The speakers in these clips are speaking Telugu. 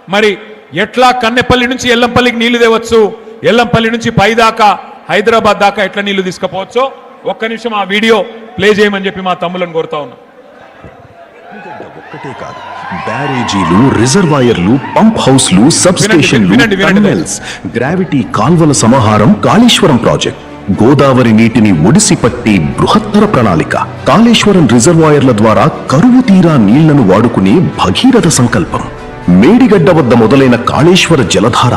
మరి ఎట్లా కన్నెపల్లి నుంచి ఎల్లంపల్లికి నీళ్లు తేవచ్చు, ఎల్లంపల్లి నుంచి పైదాకా హైదరాబాద్ దాకా ఎట్లా నీళ్లు తీసుకుపోవచ్చో ఒక్క నిమిషం ఆ వీడియో ప్లే చేయమని చెప్పి మా తమ్ములను కోరుతా ఉన్నా. ఒక్కటే కాదు, బ్యారేజీలు, రిజర్వాయర్లు, పంప్ హౌస్లు, సబ్ స్టేషన్లు, టన్నెల్స్, గ్రావిటీ కాల్వల సమాహారం కాళేశ్వరం ప్రాజెక్ట్. గోదావరి నీటిని ఒడిసి పట్టి బృహత్తర ప్రణాళిక. కాళేశ్వరం రిజర్వాయర్ల ద్వారా కరువు తీరా నీళ్లను వాడుకునే భగీరథ సంకల్పం. మేడిగడ్డ వద్ద మొదలైన కాళేశ్వర జలధార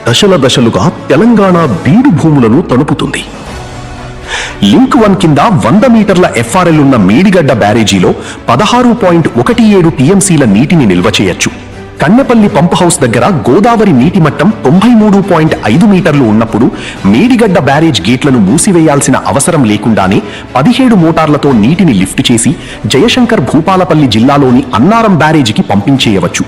దశల దశలుగా తెలంగాణ బీడు భూములను తలుపుతుంది. లింక్ 1 కింద 100 మీటర్ల ఎఫ్ఆర్ఎల్ ఉన్న మేడిగడ్డ బ్యారేజీలో 16.17 టీఎంసీల నీటిని నిల్వ చేయొచ్చు. కన్నెపల్లి పంప్ హౌస్ దగ్గర గోదావరి నీటి మట్టం 93.5 మీటర్లు ఉన్నప్పుడు మేడిగడ్డ బ్యారేజ్ గేట్లను మూసివేయాల్సిన అవసరం లేకుండానే 17 మోటార్లతో నీటిని లిఫ్ట్ చేసి జయశంకర్ భూపాలపల్లి జిల్లాలోని అన్నారం బ్యారేజీకి పంపించేయవచ్చు.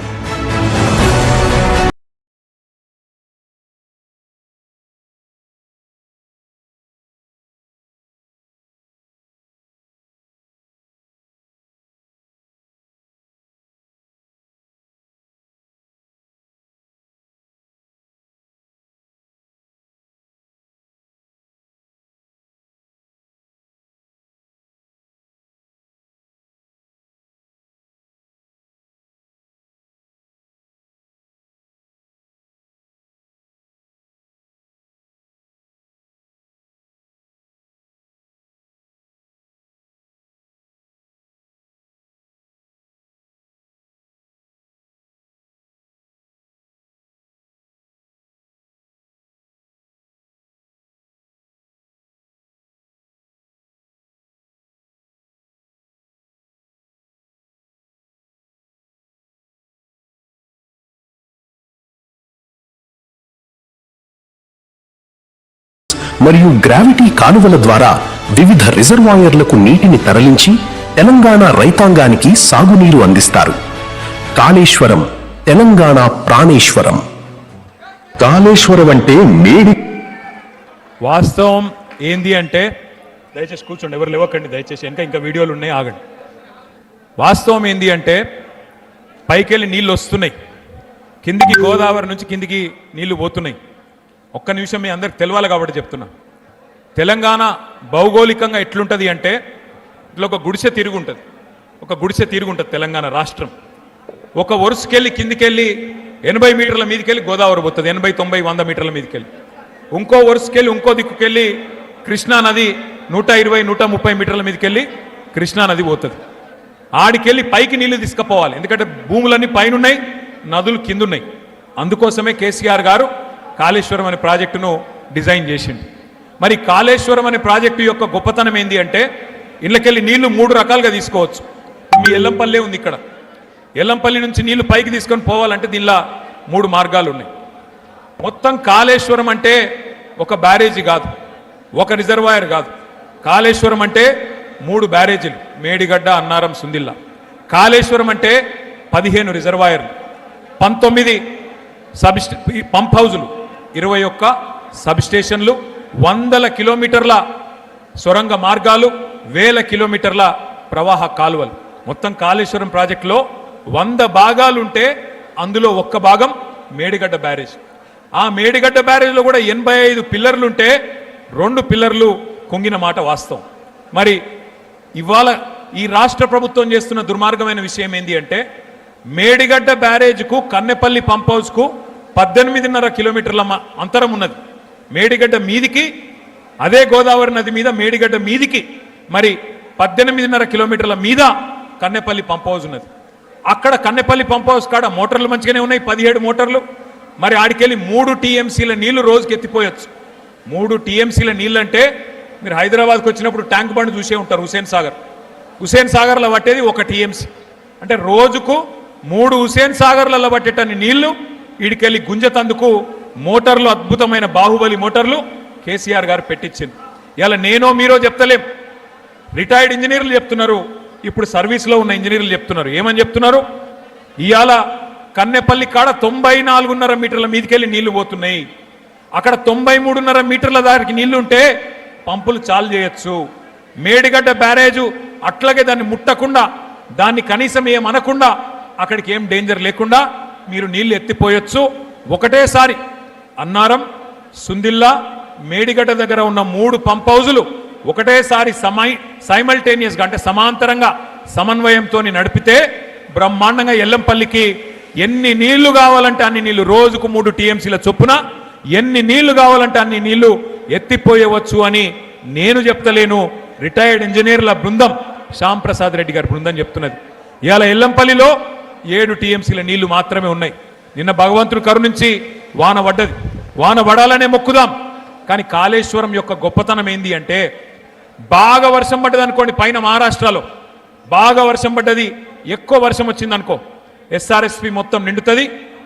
మరియు గ్రావిటీ కాలువల ద్వారా వివిధ రిజర్వాయర్లకు నీటిని తరలించి తెలంగాణ రైతాంగానికి సాగునీరు అందిస్తారు. కాళేశ్వరం తెలంగాణ ప్రాణేశ్వరం. కాళేశ్వరం అంటే మేడి. వాస్తవం ఏంది అంటే, దయచేసి కూర్చోండి, ఎవరు లేవకండి దయచేసి, ఇంకా వీడియోలు ఉన్నాయి, ఆగండి. వాస్తవం ఏంది అంటే, పైకెళ్ళి నీళ్ళు వస్తున్నాయి, కిందికి గోదావరి నుంచి కిందికి నీళ్లు పోతున్నాయి. ఒక్క నిమిషం మీ అందరికి తెలవాలి కాబట్టి చెప్తున్నా. తెలంగాణ భౌగోళికంగా ఎట్లుంటుంది అంటే, ఇట్లా ఒక గుడిసె తిరుగుంటుంది తెలంగాణ రాష్ట్రం. ఒక వరుసకెళ్ళి కిందికెళ్ళి 80 మీటర్ల మీదకెళ్ళి గోదావరి పోతుంది, 80, 90, 100 మీటర్ల మీదకెళ్ళి. ఇంకో వరుసకెళ్ళి ఇంకో దిక్కుకెళ్ళి కృష్ణానది 120, 130 మీటర్ల మీదకెళ్ళి కృష్ణానది పోతుంది. ఆడికెళ్ళి పైకి నీళ్లు తీసుకుపోవాలి, ఎందుకంటే భూములన్నీ పైన ఉన్నాయి, నదులు కింద ఉన్నాయి. అందుకోసమే కేసీఆర్ గారు కాళేశ్వరం అనే ప్రాజెక్టును డిజైన్ చేసిండు. మరి కాళేశ్వరం అనే ప్రాజెక్టు యొక్క గొప్పతనం ఏంది అంటే, ఇళ్ళకెళ్ళి నీళ్లు 3 రకాలుగా తీసుకోవచ్చు. మీ ఎల్లంపల్లే ఉంది, ఇక్కడ ఎల్లంపల్లి నుంచి నీళ్లు పైకి తీసుకొని పోవాలంటే దీనిలో 3 మార్గాలు ఉన్నాయి. మొత్తం కాళేశ్వరం అంటే ఒక బ్యారేజీ కాదు, ఒక రిజర్వాయర్ కాదు. కాళేశ్వరం అంటే 3 బ్యారేజీలు, మేడిగడ్డ, అన్నారం, సుందిల్లా. కాళేశ్వరం అంటే 15 రిజర్వాయర్లు, 19 పంప్ హౌజులు, 21 సబ్ స్టేషన్లు, 100 కిలోమీటర్ల సొరంగ మార్గాలు, 1000 కిలోమీటర్ల ప్రవాహ కాలువలు. మొత్తం కాళేశ్వరం ప్రాజెక్టులో 100 భాగాలుంటే అందులో 1 భాగం మేడిగడ్డ బ్యారేజ్. ఆ మేడిగడ్డ బ్యారేజ్లో కూడా 85 పిల్లర్లుంటే 2 పిల్లర్లు కుంగిన మాట వాస్తవం. మరి ఇవాళ ఈ రాష్ట్ర ప్రభుత్వం చేస్తున్న దుర్మార్గమైన విషయం ఏంటి అంటే, మేడిగడ్డ బ్యారేజ్కు కన్నెపల్లి పంప్ హౌస్కు 18.5 కిలోమీటర్ల అంతరం ఉన్నది. మేడిగడ్డ మీదికి, అదే గోదావరి నది మీద మేడిగడ్డ మీదికి మరి 18.5 కిలోమీటర్ల మీద కన్నెపల్లి పంప్ హౌస్ ఉన్నది. అక్కడ కన్నెపల్లి పంప్ హౌస్ కాడ మోటార్లు మంచిగానే ఉన్నాయి, 17 మోటార్లు. మరి ఆడికెళ్ళి 3 టీఎంసీల నీళ్లు రోజుకి ఎత్తిపోయచ్చు. 3 టీఎంసీల నీళ్ళు అంటే, మీరు హైదరాబాద్కి వచ్చినప్పుడు ట్యాంక్ బండ్ చూసే ఉంటారు, హుసేన్ సాగర్లో పట్టేది 1 టీఎంసీ. అంటే రోజుకు 3 హుసేన్ సాగర్లలో పట్టేటన్ని నీళ్లు ఈడికెళ్ళి గుంజతందుకు మోటార్లు, అద్భుతమైన బాహుబలి మోటార్లు కేసీఆర్ గారు పెట్టించింది. ఇలా నేనో మీరో చెప్తలేం, రిటైర్డ్ ఇంజనీర్లు చెప్తున్నారు, ఇప్పుడు సర్వీస్లో ఉన్న ఇంజనీర్లు చెప్తున్నారు. ఏమని చెప్తున్నారు? ఇవాళ కన్నెపల్లి కాడ 94.5 మీటర్ల మీదకెళ్ళి నీళ్లు పోతున్నాయి. అక్కడ 93.5 మీటర్ల దానికి నీళ్లుంటే పంపులు చాలు చేయొచ్చు. మేడిగడ్డ బ్యారేజు అట్లాగే దాన్ని ముట్టకుండా, దాన్ని కనీసం ఏమనకుండా, అక్కడికి ఏం డేంజర్ లేకుండా మీరు నీళ్లు ఎత్తిపోయొచ్చు. ఒకటేసారి అన్నారం, సుందిల్లా, మేడిగడ్డ దగ్గర ఉన్న 3 పంప్ హౌజులు ఒకటేసారి సైమల్టేనియస్గా అంటే సమాంతరంగా సమన్వయంతో నడిపితే బ్రహ్మాండంగా ఎల్లంపల్లికి ఎన్ని నీళ్లు కావాలంటే అన్ని నీళ్లు, రోజుకు 3 టీఎంసీల చొప్పున ఎన్ని నీళ్లు కావాలంటే అన్ని నీళ్లు ఎత్తిపోయవచ్చు అని నేను చెప్తలేను, రిటైర్డ్ ఇంజనీర్ల బృందం శ్యామ్ ప్రసాద్ రెడ్డి గారి బృందం చెప్తున్నది. ఇవాళ ఎల్లంపల్లిలో 7 టీఎంసీల నీళ్లు మాత్రమే ఉన్నాయి. నిన్న భగవంతుడు కరుణించి వాన పడ్డది. వాన పడాలనే మొక్కుదాం. కానీ కాళేశ్వరం యొక్క గొప్పతనం ఏంది అంటే, బాగా వర్షం పడ్డది అనుకోండి, పైన మహారాష్ట్రలో బాగా వర్షం పడ్డది, ఎక్కువ వర్షం వచ్చింది అనుకో, ఎస్ఆర్ఎస్పి మొత్తం నిండుతుంది.